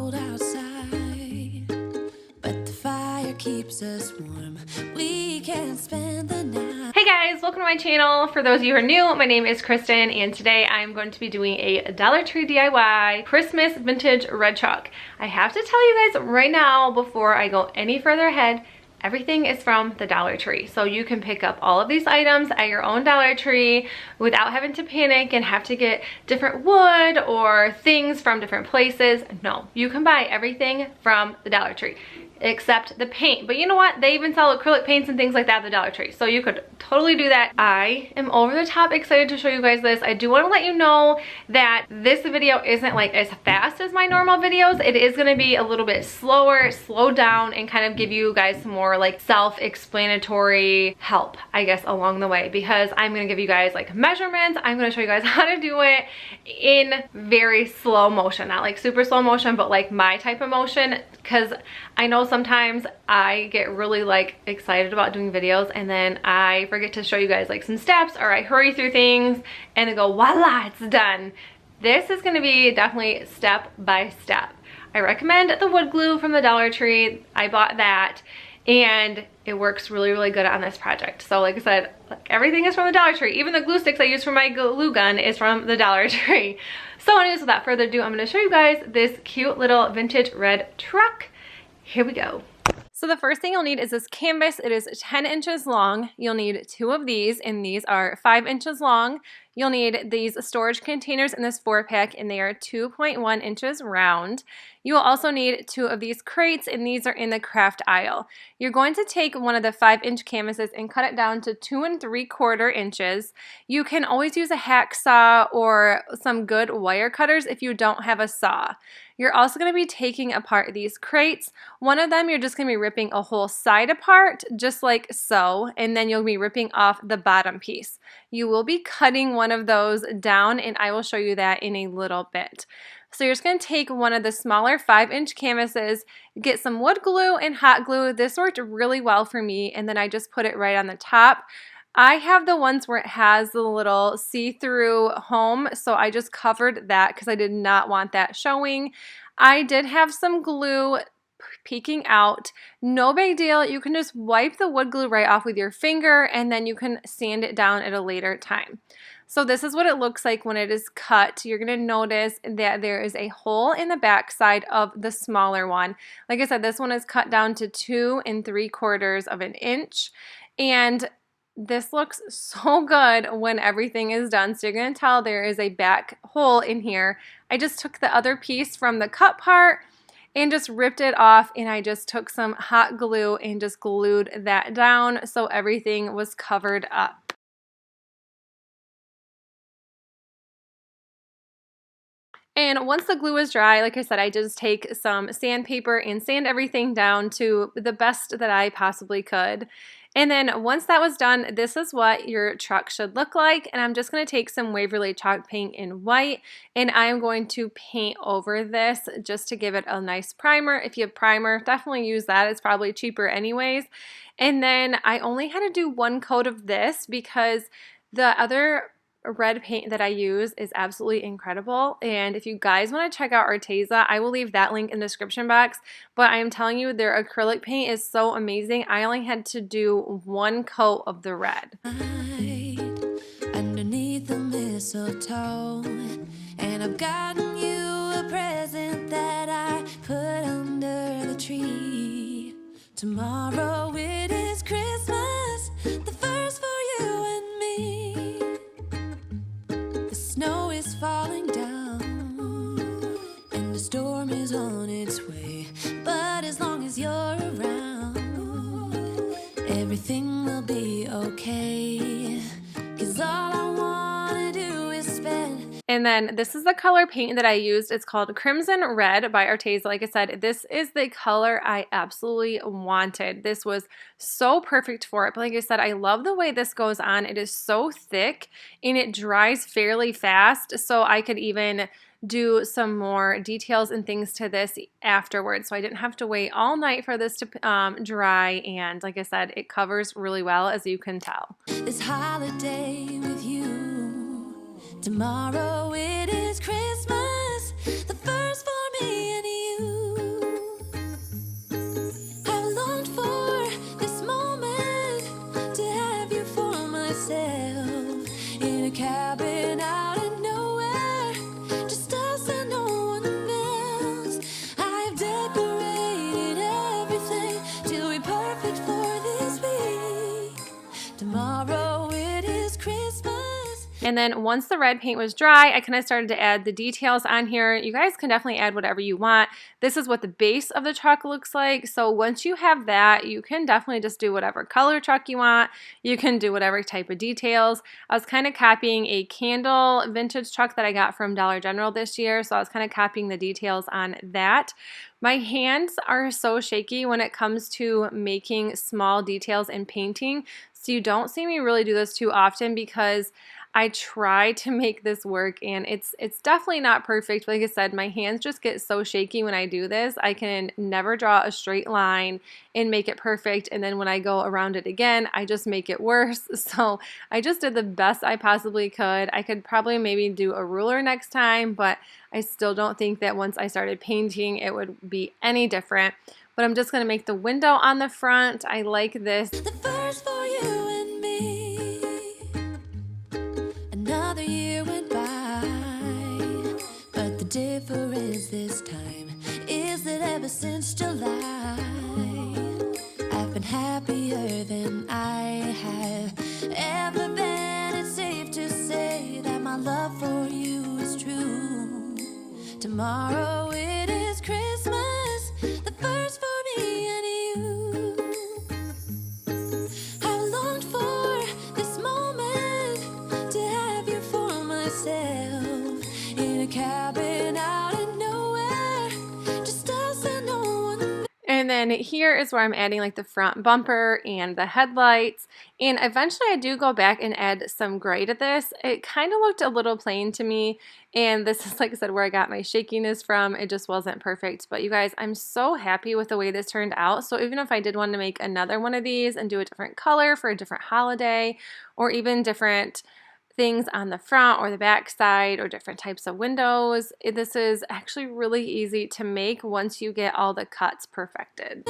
cold outside, but the fire keeps us warm. We can spend the night. Hey guys, welcome to my channel. For those of you who are new, my name is Kristen, and today I'm going to be doing a Dollar Tree DIY Christmas vintage red chalk. I have to tell you guys right now, before I go any further ahead, everything is from the Dollar Tree. So you can pick up all of these items at your own Dollar Tree without having to panic and have to get different wood or things from different places. No, you can buy everything from the Dollar Tree except the paint. But you know what? They even sell acrylic paints and things like that at the Dollar Tree. So you could totally do that. I am over the top excited to show you guys this. I do want to let you know that this video isn't like as fast as my normal videos. It is going to be a little bit slower, slow down, and kind of give you guys some more like self-explanatory help, I guess, along the way, because I'm going to give you guys like measurements. I'm going to show you guys how to do it in very slow motion, not like super slow motion, but like my type of motion, because I know sometimes I get really like excited about doing videos and then I forget to show you guys like some steps, or I hurry through things and then go voila, it's done. This is going to be definitely step by step. I recommend the wood glue from the Dollar Tree. I bought that and it works really, really good on this project. So like I said, like everything is from the Dollar Tree. Even the glue sticks I use for my glue gun is from the Dollar Tree. So anyways, without further ado, I'm going to show you guys this cute little vintage red truck. Here we go. So the first thing you'll need is this canvas. It is 10 inches long. You'll need 2 of these, and these are 5 inches long. You'll need these storage containers in this 4-pack, and they are 2.1 inches round. You will also need 2 of these crates, and these are in the craft aisle. You're going to take one of the 5-inch canvases and cut it down to 2 3/4 inches. You can always use a hacksaw or some good wire cutters if you don't have a saw. You're also going to be taking apart these crates. One of them you're just going to be ripping a whole side apart, just like so, and then you'll be ripping off the bottom piece. You will be cutting one of those down, and I will show you that in a little bit. So you're just going to take one of the smaller 5-inch canvases, get some wood glue and hot glue. This worked really well for me, and then I just put it right on the top. I have the ones where it has the little see-through home, so I just covered that because I did not want that showing. I did have some glue peeking out. No big deal. You can just wipe the wood glue right off with your finger, and then you can sand it down at a later time. So this is what it looks like when it is cut. You're going to notice that there is a hole in the back side of the smaller one. Like I said, this one is cut down to 2 3/4 inches, and this looks so good when everything is done. So you're going to tell there is a back hole in here. I just took the other piece from the cut part and just ripped it off, and I just took some hot glue and just glued that down so everything was covered up. And once the glue is dry, like I said, I just take some sandpaper and sand everything down to the best that I possibly could. And then once that was done, this is what your truck should look like. And I'm just going to take some Waverly chalk paint in white, and I'm going to paint over this just to give it a nice primer. If you have primer, definitely use that. It's probably cheaper anyways. And then I only had to do 1 coat of this because the other red paint that I use is absolutely incredible. And if you guys want to check out Arteza, I will leave that link in the description box. But I am telling you, their acrylic paint is so amazing. I only had to do 1 coat of the red. Underneath the mistletoe, and I've gotten you a present that I put under the tree. Tomorrow it is Christmas, the first for you and me. Snow is falling down, and the storm is on its way. But as long as you're around, everything will be okay. 'Cause all I wanna do is spend. And then this is the color paint that I used. It's called Crimson Red by Arteza. Like I said, this is the color I absolutely wanted. This was so perfect for it. But like I said, I love the way this goes on. It is so thick and it dries fairly fast. So I could even do some more details and things to this afterwards. So I didn't have to wait all night for this to dry. And like I said, it covers really well, as you can tell. This holiday with you. Tomorrow it is Christmas, the first for me and you. And then once the red paint was dry, I kind of started to add the details on here. You guys can definitely add whatever you want. This is what the base of the truck looks like. So once you have that, you can definitely just do whatever color truck you want. You can do whatever type of details. I was kind of copying a candle vintage truck that I got from Dollar General this year. So I was kind of copying the details on that. My hands are so shaky when it comes to making small details and painting. So you don't see me really do this too often because I try to make this work and it's definitely not perfect. Like I said, my hands just get so shaky when I do this. I can never draw a straight line and make it perfect. And then when I go around it again, I just make it worse. So I just did the best I possibly could. I could probably maybe do a ruler next time, but I still don't think that once I started painting, it would be any different. But I'm just gonna make the window on the front. I like this. The first for you and me. Another year went by, but the difference this time is that ever since July, I've been happier than I have ever been. It's safe to say that my love for you is true. Tomorrow it is Christmas, the first for me and you. I longed for this moment to have you for myself in a cabin out in nowhere, just us and no one. And then here is where I'm adding like the front bumper and the headlights. And eventually I do go back and add some gray to this. It kind of looked a little plain to me. And this is, like I said, where I got my shakiness from. It just wasn't perfect. But you guys, I'm so happy with the way this turned out. So even if I did want to make another one of these and do a different color for a different holiday, or even different things on the front or the back side or different types of windows, this is actually really easy to make once you get all the cuts perfected.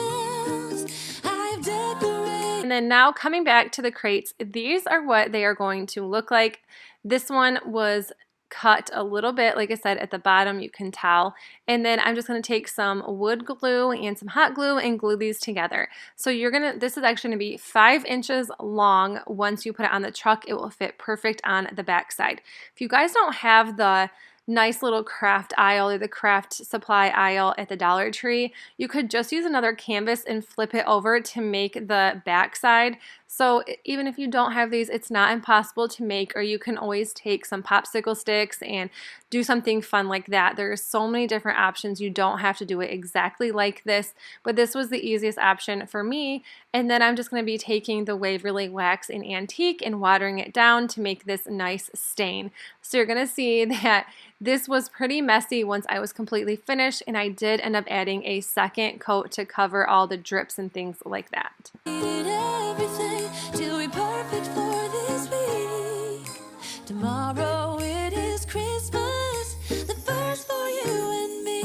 I've decorated. And then now coming back to the crates, these are what they are going to look like. This one was cut a little bit, like I said, at the bottom, you can tell. And then I'm just going to take some wood glue and some hot glue and glue these together. So this is actually going to be 5 inches long. Once you put it on the truck, it will fit perfect on the back side. If you guys don't have the nice little craft aisle or the craft supply aisle at the Dollar Tree, you could just use another canvas and flip it over to make the back side. So even if you don't have these, it's not impossible to make, or you can always take some popsicle sticks and do something fun like that. There are so many different options. You don't have to do it exactly like this, but this was the easiest option for me. And then I'm just going to be taking the Waverly Wax in Antique and watering it down to make this nice stain. So you're going to see that this was pretty messy once I was completely finished, and I did end up adding a second coat to cover all the drips and things like that. Everything till we're perfect for this week. Tomorrow it is Christmas, the first for you and me.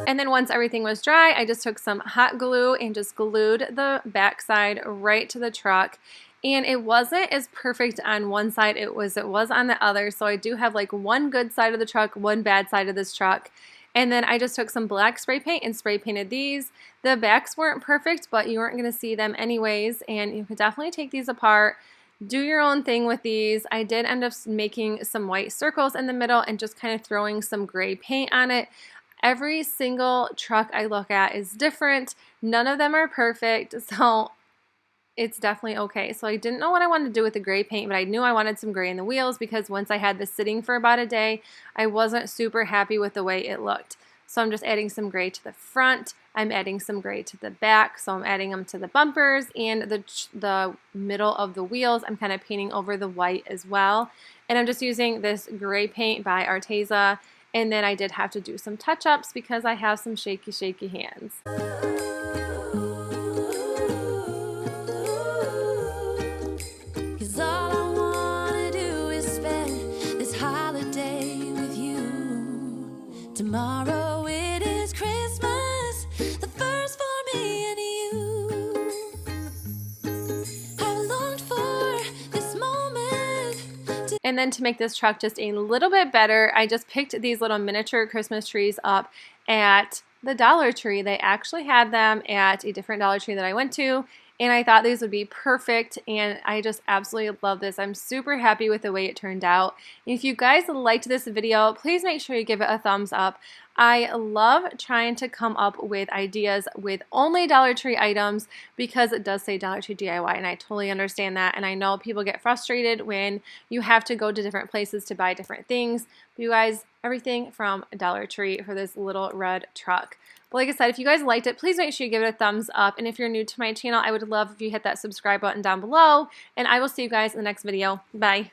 And then once everything was dry, I just took some hot glue and just glued the backside right to the truck. And it wasn't as perfect on one side it was on the other. So I do have like one good side of the truck, one bad side of this truck. And then I just took some black spray paint and spray painted these. The backs weren't perfect, but you weren't going to see them anyways. And you could definitely take these apart, do your own thing with these. I did end up making some white circles in the middle and just kind of throwing some gray paint on it. Every single truck I look at is different. None of them are perfect. So it's definitely okay. So I didn't know what I wanted to do with the gray paint, but I knew I wanted some gray in the wheels because once I had this sitting for about a day, I wasn't super happy with the way it looked. So I'm just adding some gray to the front. I'm adding some gray to the back. So I'm adding them to the bumpers and the middle of the wheels. I'm kind of painting over the white as well. And I'm just using this gray paint by Arteza. And then I did have to do some touch-ups because I have some shaky, shaky hands. Tomorrow it is Christmas, the first for me and you. I longed for this moment. And then to make this truck just a little bit better, I just picked these little miniature Christmas trees up at the Dollar Tree. They actually had them at a different Dollar Tree that I went to, and I thought these would be perfect, and I just absolutely love this. I'm super happy with the way it turned out. If you guys liked this video, please make sure you give it a thumbs up. I love trying to come up with ideas with only Dollar Tree items because it does say Dollar Tree DIY, and I totally understand that, and I know people get frustrated when you have to go to different places to buy different things. But you guys, everything from Dollar Tree for this little red truck. But like I said, if you guys liked it, please make sure you give it a thumbs up. And if you're new to my channel, I would love if you hit that subscribe button down below. And I will see you guys in the next video. Bye.